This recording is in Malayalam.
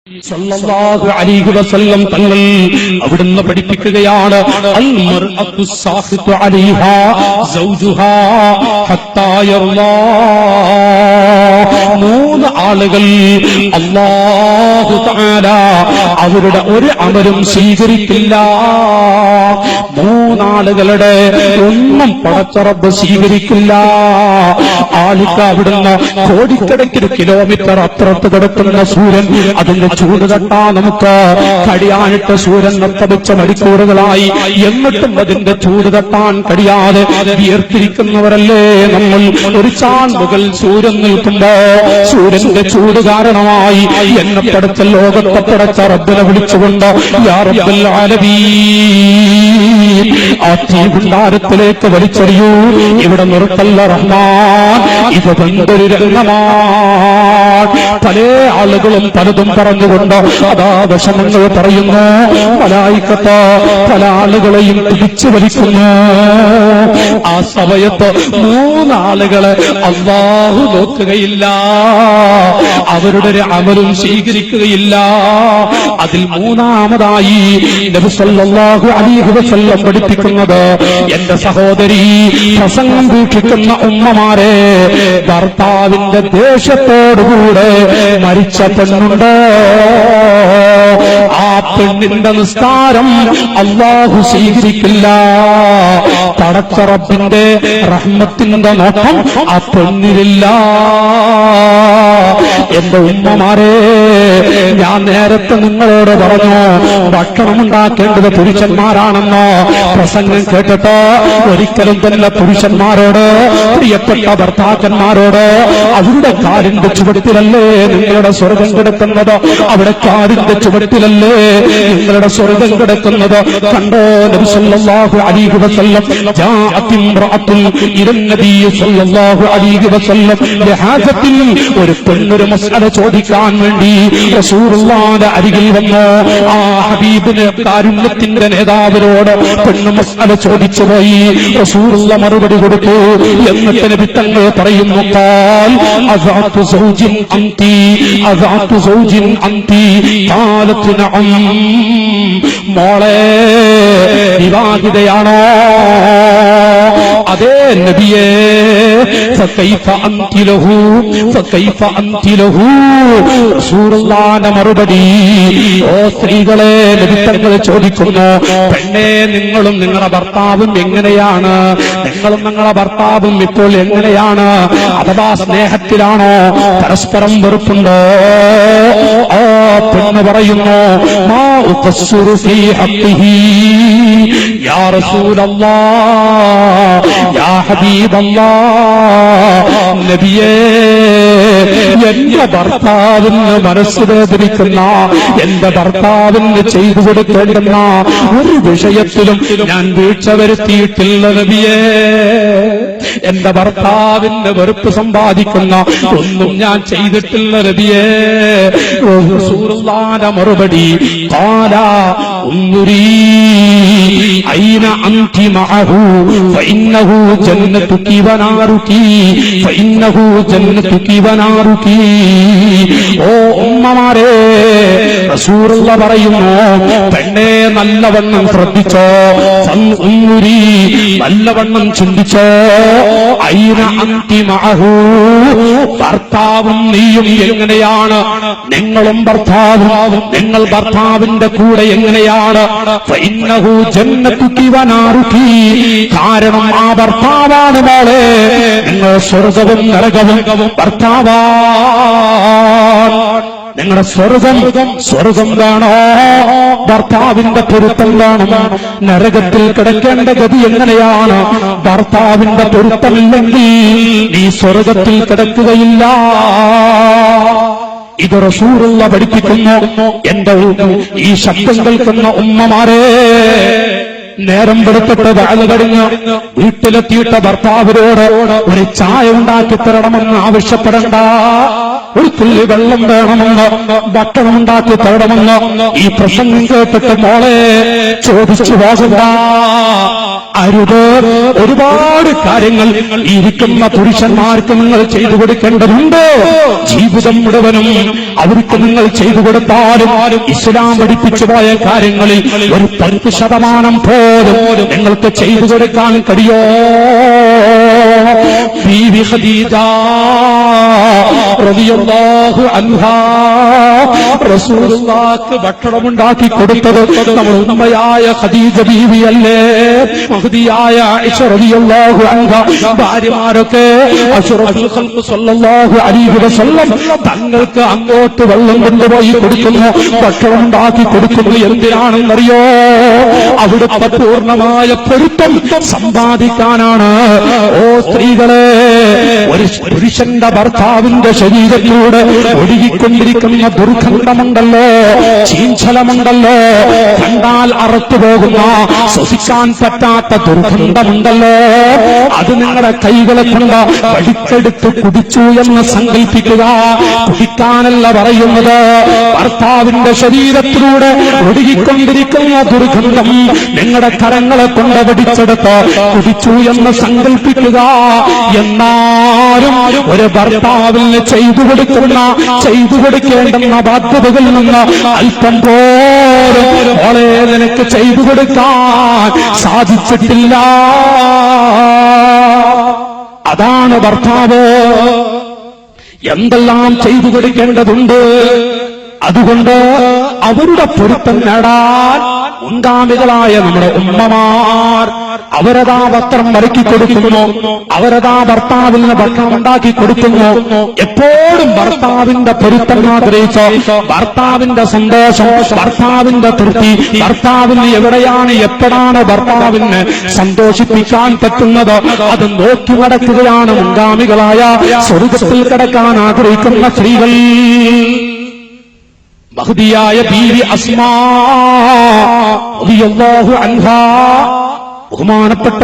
സല്ലല്ലാഹു അലൈഹി വസല്ലം തങ്ങൾ അവിടുന്ന് പഠിപ്പിക്കുകയാണ് അൽ മർഅത്തു സാഖിതു അലൈഹാ സൗജുഹാ ഹത്താ യർലാ. മൂന്ന് ആളുകൾ അല്ലാഹു തആല അവരുടെ ഒരു അമലും സ്വീകരിക്കില്ല. മൂന്നാളുകളുടെ ഒന്നും പടച്ച റബ്ബ് സ്വീകരിക്കില്ല. ആളിക്ക് അവിടുന്ന് കോടിക്കണക്കിന് കിലോമീറ്റർ അപ്പുറത്ത് കിടക്കുന്ന സൂര്യൻ അതിന്റെ ചൂട് തട്ടാ നമുക്ക് കഴിയാനിട്ട് സൂര്യൻ നർത്തപിച്ച മണിക്കൂറുകളായി, എന്നിട്ടും അതിന്റെ ചൂട് തട്ടാൻ കഴിയാതെ വിയർത്തിരിക്കുന്നവരല്ലേ നമ്മൾ. ഒരു ചാൺ മുകൾ സൂര്യൻ നിൽക്കുമ്പോ സൂര്യന്റെ ചൂട് കാരണമായി എന്നെ പടച്ച ലോകത്തെ പടച്ച റബ്ബിനെ വിളിച്ചുകൊണ്ട് യാ റബ്ബൽ ആലമീൻ ആ തീ ഭണ്ഡാരത്തിലേക്ക് വലിച്ചെറിയൂ, ഇവിടെ നിർത്തല്ല റഹ്മാൻ. ഇത് എന്തൊരു രംഗമാണ്. പല ആളുകളും പലതും പറഞ്ഞുകൊണ്ട് അതാ വിഷമങ്ങൾ പറയുന്നു. മലായിക്കത്ത് പല ആളുകളെയും പിടിച്ചു വലിക്കുന്നു. ആ സമയത്ത് മൂന്നാളുകളെ അല്ലാഹു നോക്കുകയില്ല, അവരുടെ ഒരു അമലും സ്വീകരിക്കുകയില്ല. അതിൽ മൂന്നാമതായി നബി സല്ലല്ലാഹു അലൈഹി വസല്ലം പഠിപ്പിക്കുന്നത്, എന്റെ സഹോദരി, പ്രസംഗം വീക്ഷിക്കുന്ന ഉമ്മമാരെ, ഭർത്താവിന്റെ ദേഷ്യത്തോടുകൂടെ മരിച്ച പെണ്ണുണ്ട്, ആ പെണ്ണിന്റെ നിസ്കാരം അല്ലാഹു സ്വീകരിക്കില്ല. പടച്ച റബ്ബിന്റെ റഹ്മത്തിന്റെ നോട്ടം ആ പെണ്ണിലില്ല. എന്റെ ഉമ്മമാരെ, ഞാൻ നേരത്തെ നിങ്ങളോട് പറഞ്ഞു ഭക്ഷണം ഉണ്ടാക്കേണ്ടത് പുരുഷന്മാരാണെന്നോ. പ്രസംഗം കേട്ടിട്ട് ഒരിക്കലും തന്നെ പുരുഷന്മാരോട്, പ്രിയപ്പെട്ട ഭർത്താക്കന്മാരോട്, അവരുടെ കാലിന്റെ ചുവട്ടിലല്ലേ നിങ്ങളുടെ സ്വർഗം കിടക്കുന്നത്, അവിടെ കാലിന്റെ ചുവട്ടിലല്ലേ നിങ്ങളുടെ സ്വർഗം കിടക്കുന്നത്. കണ്ടോ, നബി സല്ലല്ലാഹു അലൈഹി വസല്ലം ജാഅത് ഇംറഅത്തുൻ ഇലൻ നബി സല്ലല്ലാഹു അലൈഹി വസല്ലം ബിഹാജത്തിൻ, ഒരു പെണ്ണൊരു മസ്അല ചോദിക്കാൻ വേണ്ടി റസൂലുള്ളാഹിന്റെ അരികിൽ വന്നു. ആ ഹബീബിന് കാരുണ്യത്തിന്റെ നേതാവിനോട് പെണ്ണ് മസ്അല ചോദിച്ചു പോയി. റസൂലുള്ള മറുപടി കൊടുത്തു. എന്നിട്ട് നബി തങ്ങൾ പറയുന്നു, ഖാൽ അസാതു സൗജിൻ അൻതി, അസാതു സൗജിൻ അൻതി, ഖാലത് നഅം. മോളെ, വിവാഹിതയാണോ? അതേ നബിയേ. ഫകൈഫ അൻതി ലഹു, ഫകൈഫ അൻതി ലഹു. റസൂലുള്ളാഹിന്റെ മറുപടി, ഓ സ്ത്രീകളെ, നബി തങ്ങൾ ചോദിക്കുന്നു, പെണ്ണേ, നിങ്ങളും നിങ്ങളുടെ ഭർത്താവും എങ്ങനെയാണ്? നിങ്ങളും നിങ്ങളുടെ ഭർത്താവും ഇപ്പോൾ എങ്ങനെയാണ്? അഥവാ സ്നേഹത്തിലാണോ? പരസ്പരം വെറുപ്പുണ്ടോ? ആ പെണ്ണ് പറയുന്നു, മാ ഉഖസ്സിറു ഫീ ഹഖ്ഖിഹി യാ റസൂലല്ലാഹ്, യാ ഹബീബല്ലാഹ്. നബിയേ, എന്റെ ഭർത്താവിന് മനസ്സ് വേദനിക്കുന്ന, എന്റെ ഭർത്താവിന് ചെയ്തു കൊടുക്കേണ്ടുന്ന ഒരു വിഷയത്തിലും ഞാൻ വീഴ്ച വരുത്തിയിട്ടില്ല നബിയേ. എന്റെ ഭർത്താവിന്റെ വെറുപ്പ് സമ്പാദിക്കുന്ന ഒന്നും ഞാൻ ചെയ്തിട്ടില്ല നബിയേ. റസൂലുള്ളാഹിന്റെ മറുപടി, ഖാല ഉൻദുരീ ഐന അൻതി മഅഹു ഫഇന്നഹു ജന്നതുകി വനാറുകി, ഫഇന്നഹു ജന്നതുകി വനാറുകി. ഓ ഉമ്മമാരെ, റസൂലുള്ളാഹി പറയുന്നു, പെണ്ണെ, നല്ലവണ്ണം ശ്രദ്ധിച്ചോ, ഉൻദുരീ, നല്ലവണ്ണം ചിന്തിച്ചോ. ഐന അൻതി മഅഹു, ഭർത്താവും നീയും എങ്ങനെയാണ്? നിങ്ങളും ഭർത്താവും, നിങ്ങൾ ഭർത്താവിന്റെ കൂടെ എങ്ങനെയാണ്? ഫഇന്നഹു ജന്നതുകി വനാറുകി, കാരണം ആ ഭർത്താവാണ് മോളെ നിങ്ങൾ സ്വർഗവും നരകവും ഭർത്താവാണ്. നിങ്ങളുടെ സ്വർഗം കാണോ? ഭർത്താവിന്റെ പൊരുത്തം കാണും. നരകത്തിൽ കിടക്കേണ്ട ഗതി എങ്ങനെയാണ്? ഭർത്താവിന്റെ പൊരുത്തമില്ലെങ്കിൽ നീ സ്വർഗത്തിൽ കിടക്കുകയില്ല. ഇത് റസൂലുള്ളാഹി പഠിപ്പിക്കുന്നു. എന്റെ ഈ ശബ്ദം കേൾക്കുന്ന ഉമ്മമാരെ, നേരം വെളുത്തിട്ട് വഅദ് കഴിഞ്ഞ് വീട്ടിലെത്തിയിട്ട് ഭർത്താവിനോട് ഒരു ചായ ഉണ്ടാക്കി തരണമെന്ന് ആവശ്യപ്പെടണ്ട, ഒരു തുള്ളി വെള്ളം വേണമെന്ന്, ഭക്ഷണമുണ്ടാക്കി തരണമെന്ന് ഈ പ്രസംഗം കേട്ടിട്ട് മോളെ ചോദിച്ചു പോകണ്ട. അരുത്. ഒരുപാട് കാര്യങ്ങൾ ഇരിക്കുന്ന പുരുഷന്മാർക്ക് നിങ്ങൾ ചെയ്തു കൊടുക്കേണ്ടതുണ്ട്. ജീവിതം മുഴുവനും അവർക്ക് നിങ്ങൾ ചെയ്തു കൊടുത്താലും ഇസ്ലാം പഠിപ്പിച്ചു പോയ കാര്യങ്ങളിൽ ഒരു 10% പോലും നിങ്ങൾക്ക് ചെയ്തു കൊടുക്കാൻ കഴിയോ? ബീവി ഖദീജ റളിയല്ലാഹു അൻഹാ റസൂലുള്ളാഹിക്ക് ഭക്ഷണമുണ്ടാക്കി കൊടുത്തത് നമ്മുടെ ഉമ്മയായ ഖദീജ ബീവിയല്ലേ? മഹദിയായ ആയിഷ റളിയല്ലാഹു അൻഹാ ഭാര്യമാരൊക്കെ അഷ്റഫുൽ ഖൽഖ് സ്വല്ലല്ലാഹു അലൈഹി വസല്ലം തങ്ങൾക്ക് അങ്ങോട്ട് വെള്ളം കൊണ്ടുപോയി കൊടുക്കുന്നു, ഭക്ഷണം ഉണ്ടാക്കി കൊടുക്കുന്നു. എന്തിനാണെന്നറിയോ? അവിടുത്തെ പൂർണ്ണമായ പൊരുത്തം സമ്പാദിക്കാനാണ്. ഓ സ്ത്രീകളെ, ഒരു പുരുഷന്റെ ഭർത്താവിന്റെ ശരീരത്തിലൂടെ ഒഴുകിക്കൊണ്ടിരിക്കുന്ന ദുർഗന്ധമുണ്ടല്ലോ, ചീഞ്ചലമുണ്ടല്ലോ, കണ്ടാൽ അറുത്തുപോകുന്ന ശ്വസിക്കാൻ പറ്റാത്ത ദുർഗന്ധമുണ്ടല്ലോ, അത് നിങ്ങളുടെ കൈകളെ കൊണ്ട് വടിക്കെടുത്ത് കുടിച്ചു എന്ന് സങ്കല്പിക്കുക. കുടിക്കാനല്ല പറയുന്നത്, ഭർത്താവിന്റെ ശരീരത്തിലൂടെ ഒഴുകിക്കൊണ്ടിരിക്കുന്ന ദുർഗന്ധം നിങ്ങളുടെ കരങ്ങളെ കൊണ്ട് വടിച്ചെടുത്ത് കുടിച്ചു എന്ന് സങ്കല്പിക്കുക. എന്നാലും ഒരു ഭർത്താവിന് ചെയ്തു കൊടുക്കേണ്ടുന്ന ബാധ്യതകളിൽ നിന്ന് അല്പം പോലും ഓളെ നിനക്ക് ചെയ്തു കൊടുക്കാൻ സാധിച്ചിട്ടില്ല. അതാണ് ഭർത്താവ്. എന്തെല്ലാം ചെയ്തു കൊടുക്കേണ്ടതുണ്ട്. അതുകൊണ്ട് അവരുടെ പൊരുത്തം നേടാൻ മുൻഗാമികളായ നമ്മുടെ ഉമ്മമാർ അവരതാ വസ്ത്രം മടക്കി കൊടുക്കുന്നു, അവരതാ ഭർത്താവിന് ഭക്ഷണം ഉണ്ടാക്കി കൊടുക്കുന്നു. എപ്പോഴും ഭർത്താവിന്റെ പൊരുത്തം ആഗ്രഹിച്ച്, ഭർത്താവിന്റെ സന്തോഷം, ഭർത്താവിന്റെ തൃപ്തി, ഭർത്താവിന് എവിടെയാണ് എപ്പോഴാണ് ഭർത്താവിന് സന്തോഷിപ്പിക്കാൻ പറ്റുന്നത് അത് നോക്കി നടക്കുകയാണ് മുൻഗാമികളായ സ്വർഗ്ഗത്തിൽ കിടക്കാൻ ആഗ്രഹിക്കുന്ന സ്ത്രീകൾ. മഹദിയായ ബീവി അസ്മാ റളിയല്ലാഹു അൻഹാ ബഹുമാനപ്പെട്ട